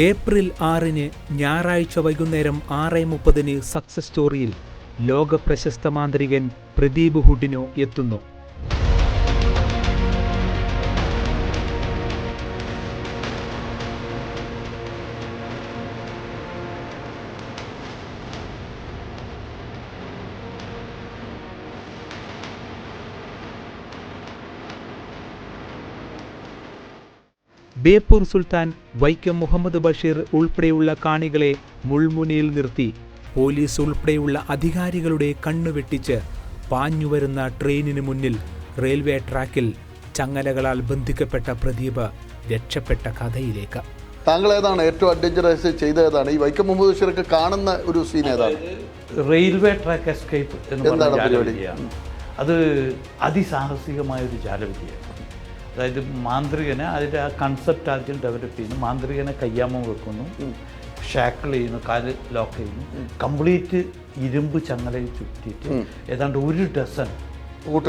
April 6 ഞായറാഴ്ച വൈകുന്നേരം 6:30 success സ്റ്റോറിയിൽ ലോക പ്രശസ്ത മാന്ത്രികൻ പ്രദീപ് ഹുഡിനോ എത്തുന്നു. ബേപ്പൂർ സുൽത്താൻ, വൈക്കം മുഹമ്മദ് ബഷീർ ഉൾപ്പെടെയുള്ള കാണികളെ മുൾമുനയിൽ നിർത്തി പോലീസ് ഉൾപ്പെടെയുള്ള അധികാരികളുടെ കണ്ണുവെട്ടിച്ച് പാഞ്ഞുവരുന്ന ട്രെയിനിന് മുന്നിൽ റെയിൽവേ ട്രാക്കിൽ ചങ്ങലകളാൽ ബന്ധിക്കപ്പെട്ട പ്രദീപ് രക്ഷപ്പെട്ട കഥയിലേക്ക്. താങ്കൾ ഏതാണ് ഏറ്റവും അഡ്വഞ്ചറസ് ചെയ്തതാണ്? ഈ വൈക്കം മുഹമ്മദ് ബഷീറൊക്കെ കാണുന്ന ഒരു സീൻ ഏതാണ്? റെയിൽവേ ട്രാക്ക് എസ്കേപ്പ് എന്താണ് ജാലവിദ്യയാണ്. അത് അതിസാഹസികമായ ഒരു ജാലവിദ്യയാണ്. അതായത് മാന്ത്രികനെ അതിൻ്റെ ആ കൺസെപ്റ്റ് ആദ്യം ഡെവലപ്പ് ചെയ്യുന്നു. മാന്ത്രികനെ കയ്യാമം വെക്കുന്നു, ഷാക്കിൾ ചെയ്യുന്നു, കാല് ലോക്ക് ചെയ്യുന്നു, കംപ്ലീറ്റ് ഇരുമ്പ് ചങ്ങലയിൽ ചുറ്റിയിട്ട് ഏതാണ്ട് 1 ഡസൻ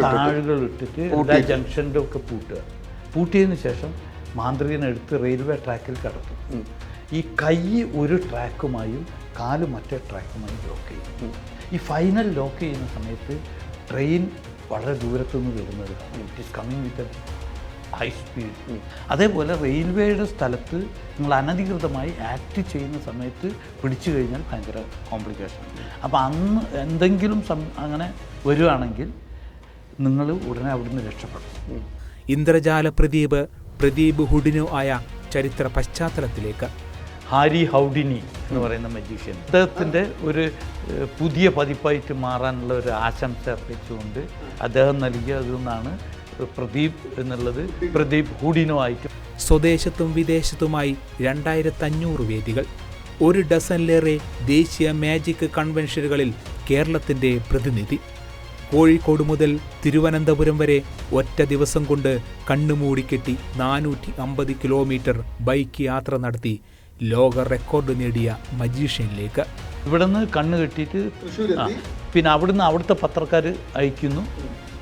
താഴുകൾ ഇട്ടിട്ട് എല്ലാ ജംഗ്ഷൻ്റെ ഒക്കെ പൂട്ടിയതിന് ശേഷം മാന്ത്രികനെ എടുത്ത് റെയിൽവേ ട്രാക്കിൽ കടത്തും. ഈ കൈ ഒരു ട്രാക്കുമായും കാല് മറ്റേ ട്രാക്കുമായും ലോക്ക് ചെയ്യും. ഈ ഫൈനൽ ലോക്ക് ചെയ്യുന്ന സമയത്ത് ട്രെയിൻ വളരെ ദൂരത്തുനിന്ന് വരുന്നത് it is coming with high speed. അതേപോലെ റെയിൽവേയുടെ സ്ഥലത്ത് നിങ്ങൾ അനധികൃതമായി ആക്ട് ചെയ്യുന്ന സമയത്ത് പിടിച്ചു കഴിഞ്ഞാൽ ഭയങ്കര കോംപ്ലിക്കേഷൻ. അപ്പോൾ അന്ന് എന്തെങ്കിലും അങ്ങനെ വരുവാണെങ്കിൽ നിങ്ങൾ ഉടനെ അവിടുന്ന് രക്ഷപ്പെടും. ഇന്ദ്രജാല പ്രദീപ് ഹുഡിനോ ആയ ചരിത്ര പശ്ചാത്തലത്തിലേക്ക്. ഹാരി ഹൗഡിനി എന്ന് പറയുന്ന മജീഷ്യൻ, അദ്ദേഹത്തിൻ്റെ ഒരു പുതിയ പതിപ്പായിട്ട് മാറാനുള്ള ഒരു ആശംസ അർപ്പിച്ചുകൊണ്ട് അദ്ദേഹം നൽകിയതെന്നാണ് പ്രദീപ് എന്നുള്ളത് പ്രദീപ് ഹുഡിനോ ആയിട്ട്. സ്വദേശത്തും വിദേശത്തുമായി 2500 വേദികൾ, 1 ഡസനിലേറെ ദേശീയ മാജിക് കൺവെൻഷനുകളിൽ കേരളത്തിൻ്റെ പ്രതിനിധി. കോഴിക്കോട് മുതൽ തിരുവനന്തപുരം വരെ ഒറ്റ ദിവസം കൊണ്ട് കണ്ണുമൂടിക്കെട്ടി 450 കിലോമീറ്റർ ബൈക്ക് യാത്ര നടത്തി ലോക റെക്കോർഡ് നേടിയ മജീഷ്യനിലേക്ക്. ഇവിടുന്ന് കണ്ണ് കെട്ടിയിട്ട് പിന്നെ അവിടുത്തെ പത്രക്കാർ അയക്കുന്നു.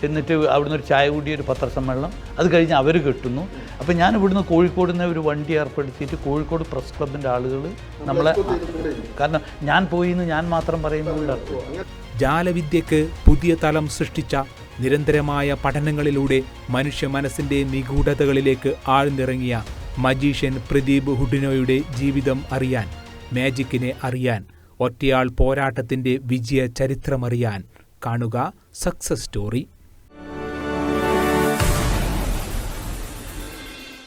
എന്നിട്ട് അവിടുന്ന് ഒരു ചായ കൂടി ഒരു പത്രസമ്മേളനം, അത് കഴിഞ്ഞ് അവർ കെട്ടുന്നു. അപ്പോൾ ഞാൻ ഇവിടുന്ന് കോഴിക്കോട് നിന്ന് ഒരു വണ്ടി ഏർപ്പെടുത്തിയിട്ട് കോഴിക്കോട് പ്രസ് ക്ലബിൻ്റെ ആളുകൾ നമ്മളെ, കാരണം ഞാൻ പോയി എന്ന് ഞാൻ മാത്രം പറയുമ്പോൾ ജാലവിദ്യക്ക് പുതിയ തലം സൃഷ്ടിച്ച നിരന്തരമായ പഠനങ്ങളിലൂടെ മനുഷ്യ മനസ്സിൻ്റെ നിഗൂഢതകളിലേക്ക് ആഴ്ന്നിറങ്ങിയ മജീഷ്യൻ പ്രദീപ് ഹുഡിനോയുടെ ജീവിതം അറിയാൻ, മാജിക്കിനെ അറിയാൻ, ഒറ്റയാൾ പോരാട്ടത്തിൻ്റെ വിജയ ചരിത്രമറിയാൻ കാണുക സക്സസ് സ്റ്റോറി.